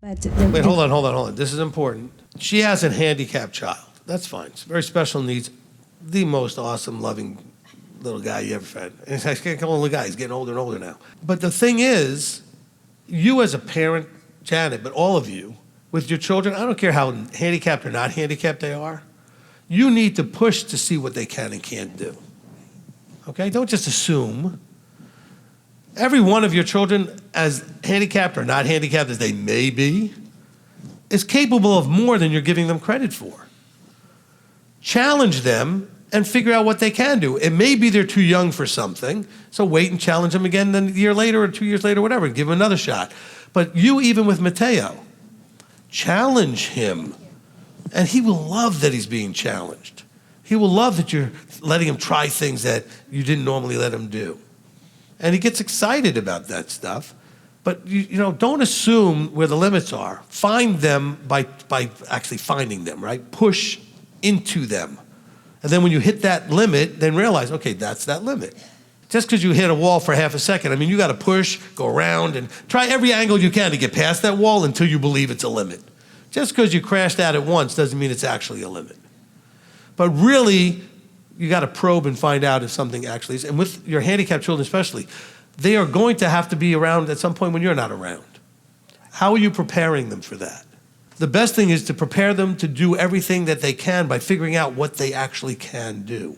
Wait, hold on. This is important. She has a handicapped child. That's fine. It's very special needs. The most awesome, loving little guy you ever had. And I can't call him a guy. He's getting older and older now. But the thing is, you as a parent, Janet, but all of you, with your children, I don't care how handicapped or not handicapped they are, you need to push to see what they can and can't do. Okay? Don't just assume. Every one of your children, as handicapped or not handicapped as they may be, is capable of more than you're giving them credit for. Challenge them and figure out what they can do. It may be they're too young for something, so wait and challenge them again then a year later or 2 years later, whatever, and give them another shot. But you, even with Matteo, challenge him, and he will love that he's being challenged. He will love that you're letting him try things that you didn't normally let him do. And he gets excited about that stuff. But you know, don't assume where the limits are. Find them by actually finding them, right? Push into them. And then when you hit that limit, then realize, okay, that's that limit. Just because you hit a wall for half a second, I mean, you got to push, go around, and try every angle you can to get past that wall until you believe it's a limit. Just because you crashed at it once doesn't mean it's actually a limit. But really, you got to probe and find out if something actually is. And with your handicapped children especially, they are going to have to be around at some point when you're not around. How are you preparing them for that? The best thing is to prepare them to do everything that they can by figuring out what they actually can do.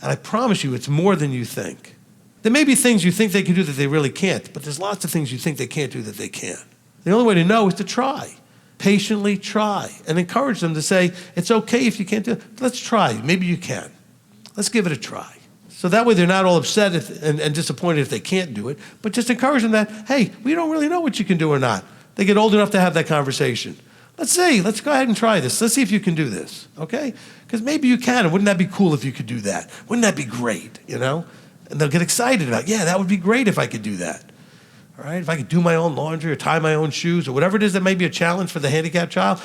And I promise you, it's more than you think. There may be things you think they can do that they really can't, but there's lots of things you think they can't do that they can. The only way to know is to try. Patiently try and encourage them to say, it's okay if you can't do it. Let's try. Maybe you can. Let's give it a try. So that way they're not all upset and disappointed if they can't do it, but just encourage them that, hey, we don't really know what you can do or not. They get old enough to have that conversation. Let's go ahead and try this. Let's see if you can do this, okay? Because maybe you can, and wouldn't that be cool if you could do that? Wouldn't that be great, you know? And they'll get excited about, yeah, that would be great if I could do that. All right, if I could do my own laundry or tie my own shoes or whatever it is that may be a challenge for the handicapped child,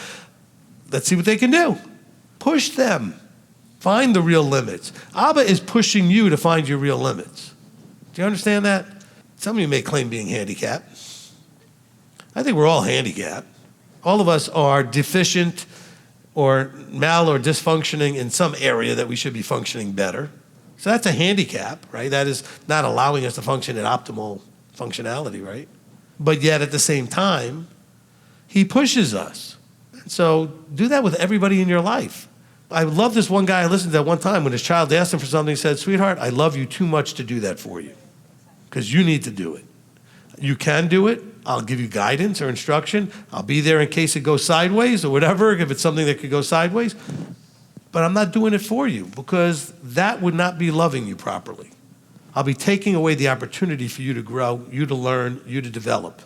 let's see what they can do. Push them. Find the real limits. Abba is pushing you to find your real limits. Do you understand that? Some of you may claim being handicapped. I think we're all handicapped. All of us are deficient or mal or dysfunctioning in some area that we should be functioning better. So that's a handicap, right? That is not allowing us to function at optimal functionality, right? But yet at the same time, he pushes us. So do that with everybody in your life. I love this one guy I listened to that one time when his child asked him for something. He said, sweetheart, I love you too much to do that for you because you need to do it. You can do it. I'll give you guidance or instruction. I'll be there in case it goes sideways or whatever, if it's something that could go sideways. But I'm not doing it for you because that would not be loving you properly. I'll be taking away the opportunity for you to grow, you to learn, you to develop.